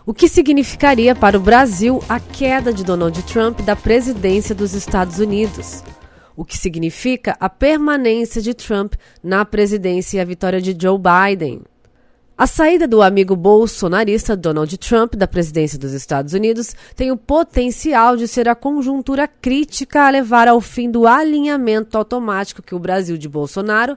O que significaria para o Brasil a queda de Donald Trump da presidência dos Estados Unidos? O que significa a permanência de Trump na presidência e a vitória de Joe Biden? A saída do amigo bolsonarista Donald Trump da presidência dos Estados Unidos tem o potencial de ser a conjuntura crítica a levar ao fim do alinhamento automático que o Brasil de Bolsonaro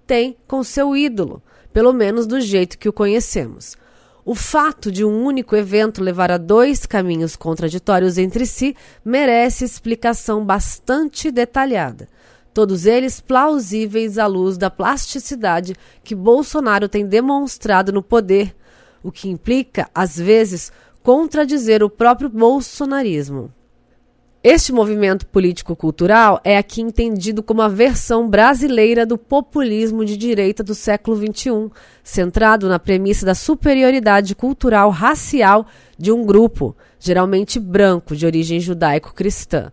tem com seu ídolo, pelo menos do jeito que o conhecemos. O fato de um único evento levar a dois caminhos contraditórios entre si merece explicação bastante detalhada. Todos eles plausíveis à luz da plasticidade que Bolsonaro tem demonstrado no poder, o que implica, às vezes, contradizer o próprio bolsonarismo. Este movimento político-cultural é aqui entendido como a versão brasileira do populismo de direita do século XXI, centrado na premissa da superioridade cultural racial de um grupo, geralmente branco, de origem judaico-cristã,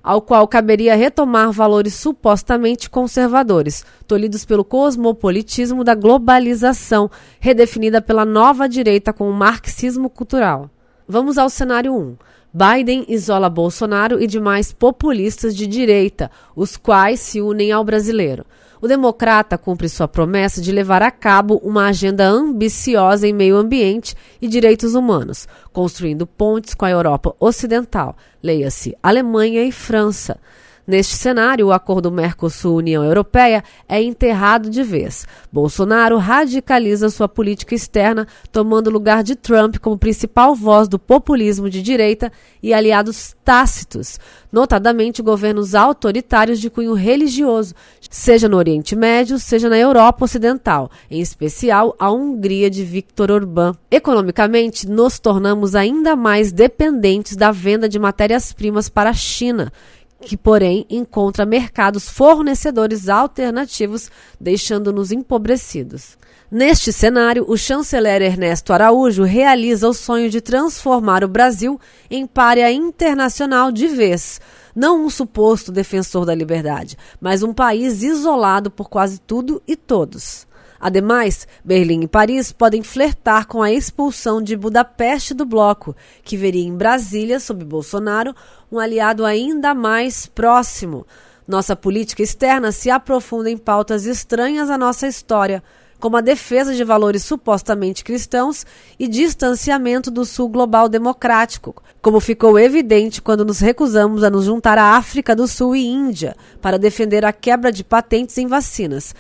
ao qual caberia retomar valores supostamente conservadores, tolhidos pelo cosmopolitismo da globalização, redefinida pela nova direita com o marxismo cultural. Vamos ao cenário 1. Biden isola Bolsonaro e demais populistas de direita, os quais se unem ao brasileiro. O democrata cumpre sua promessa de levar a cabo uma agenda ambiciosa em meio ambiente e direitos humanos, construindo pontes com a Europa Ocidental, leia-se Alemanha e França. Neste cenário, o acordo Mercosul-União Europeia é enterrado de vez. Bolsonaro radicaliza sua política externa, tomando lugar de Trump como principal voz do populismo de direita e aliados tácitos, notadamente governos autoritários de cunho religioso, seja no Oriente Médio, seja na Europa Ocidental, em especial a Hungria de Viktor Orbán. Economicamente, nos tornamos ainda mais dependentes da venda de matérias-primas para a China, que, porém, encontra mercados fornecedores alternativos, deixando-nos empobrecidos. Neste cenário, o chanceler Ernesto Araújo realiza o sonho de transformar o Brasil em pária internacional de vez. Não um suposto defensor da liberdade, mas um país isolado por quase tudo e todos. Ademais, Berlim e Paris podem flertar com a expulsão de Budapeste do bloco, que veria em Brasília, sob Bolsonaro, um aliado ainda mais próximo. Nossa política externa se aprofunda em pautas estranhas à nossa história, como a defesa de valores supostamente cristãos e distanciamento do Sul global democrático, como ficou evidente quando nos recusamos a nos juntar à África do Sul e Índia para defender a quebra de patentes em vacinas.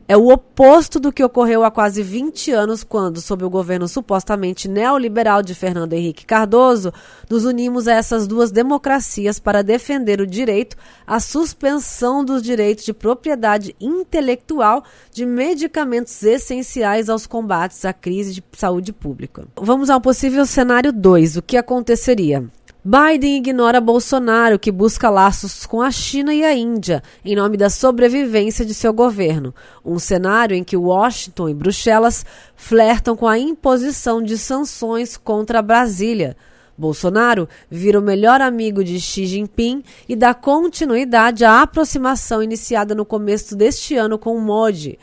É o oposto do que ocorreu há quase 20 anos, quando, sob o governo supostamente neoliberal de Fernando Henrique Cardoso, nos unimos a essas duas democracias para defender o direito à suspensão dos direitos de propriedade intelectual de medicamentos essenciais aos combates à crise de saúde pública. Vamos ao possível cenário 2. O que aconteceria? Biden ignora Bolsonaro, que busca laços com a China e a Índia, em nome da sobrevivência de seu governo. Um cenário em que Washington e Bruxelas flertam com a imposição de sanções contra Brasília. Bolsonaro vira o melhor amigo de Xi Jinping e dá continuidade à aproximação iniciada no começo deste ano com Modi.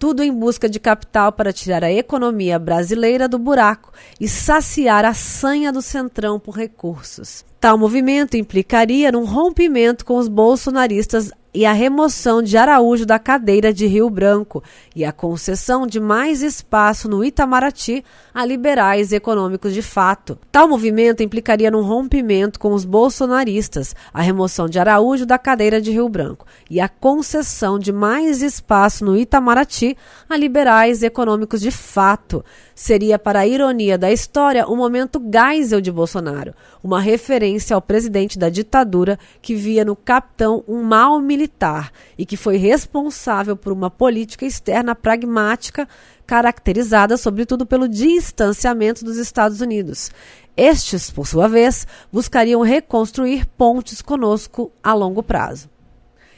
Tudo em busca de capital para tirar a economia brasileira do buraco e saciar a sanha do centrão por recursos. Tal movimento implicaria num rompimento com os bolsonaristas e a remoção de Araújo da cadeira de Rio Branco e a concessão de mais espaço no Itamaraty a liberais econômicos de fato. Tal movimento implicaria num rompimento com os bolsonaristas, a remoção de Araújo da cadeira de Rio Branco e a concessão de mais espaço no Itamaraty a liberais econômicos de fato. Seria, para a ironia da história, o momento Geisel de Bolsonaro, uma referência ao presidente da ditadura que via no capitão um mau militar e que foi responsável por uma política externa pragmática, caracterizada sobretudo pelo distanciamento dos Estados Unidos. Estes, por sua vez, buscariam reconstruir pontes conosco a longo prazo.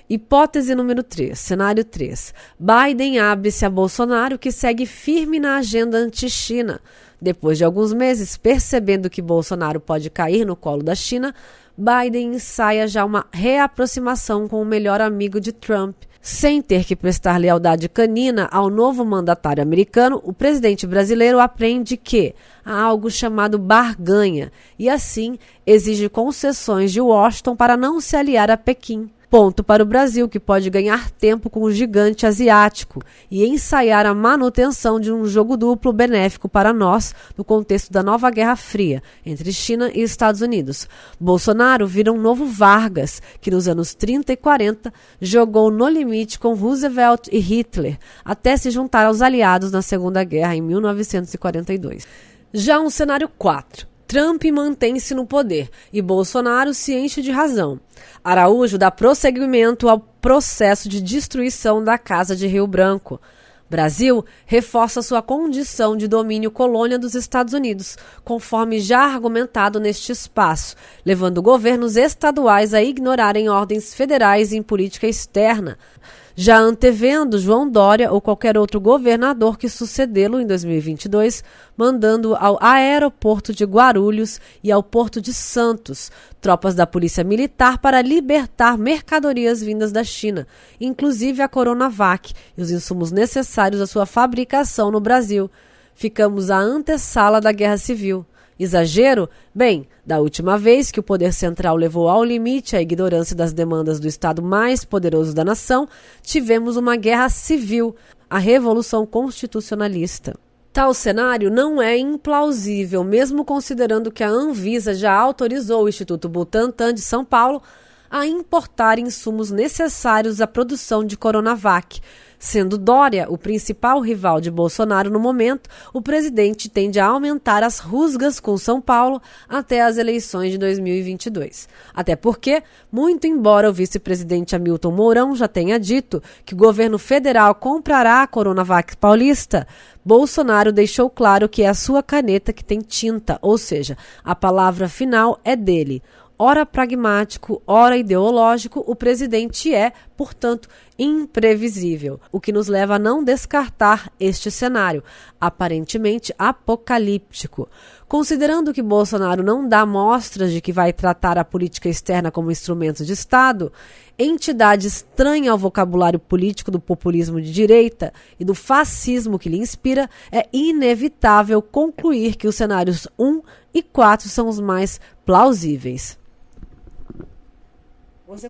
Hipótese número 3, cenário 3. Biden abre-se a Bolsonaro, que segue firme na agenda anti-China. Depois de alguns meses, percebendo que Bolsonaro pode cair no colo da China, Biden ensaia já uma reaproximação com o melhor amigo de Trump. Sem ter que prestar lealdade canina ao novo mandatário americano, o presidente brasileiro aprende que há algo chamado barganha e, assim, exige concessões de Washington para não se aliar a Pequim. Ponto para o Brasil, que pode ganhar tempo com o gigante asiático e ensaiar a manutenção de um jogo duplo benéfico para nós no contexto da nova Guerra Fria entre China e Estados Unidos. Bolsonaro vira um novo Vargas, que nos anos 30 e 40 jogou no limite com Roosevelt e Hitler, até se juntar aos aliados na Segunda Guerra em 1942. Já um cenário 4. Trump mantém-se no poder e Bolsonaro se enche de razão. Araújo dá prosseguimento ao processo de destruição da Casa de Rio Branco. Brasil reforça sua condição de domínio colônia dos Estados Unidos, conforme já argumentado neste espaço, levando governos estaduais a ignorarem ordens federais em política externa, já antevendo João Dória ou qualquer outro governador que sucedê-lo em 2022, mandando ao aeroporto de Guarulhos e ao porto de Santos tropas da Polícia Militar para libertar mercadorias vindas da China, inclusive a Coronavac e os insumos necessários à sua fabricação no Brasil. Ficamos à antessala da Guerra Civil. Exagero? Bem, da última vez que o poder central levou ao limite a ignorância das demandas do Estado mais poderoso da nação, tivemos uma guerra civil, a Revolução Constitucionalista. Tal cenário não é implausível, mesmo considerando que a Anvisa já autorizou o Instituto Butantan de São Paulo a importar insumos necessários à produção de Coronavac. Sendo Dória o principal rival de Bolsonaro no momento, o presidente tende a aumentar as rusgas com São Paulo até as eleições de 2022. Até porque, muito embora o vice-presidente Hamilton Mourão já tenha dito que o governo federal comprará a Coronavac paulista, Bolsonaro deixou claro que é a sua caneta que tem tinta, ou seja, a palavra final é dele. Ora pragmático, ora ideológico, o presidente é, portanto, imprevisível, o que nos leva a não descartar este cenário, aparentemente apocalíptico. Considerando que Bolsonaro não dá mostras de que vai tratar a política externa como instrumento de Estado, entidade estranha ao vocabulário político do populismo de direita e do fascismo que lhe inspira, é inevitável concluir que os cenários 1 e 4 são os mais plausíveis. Você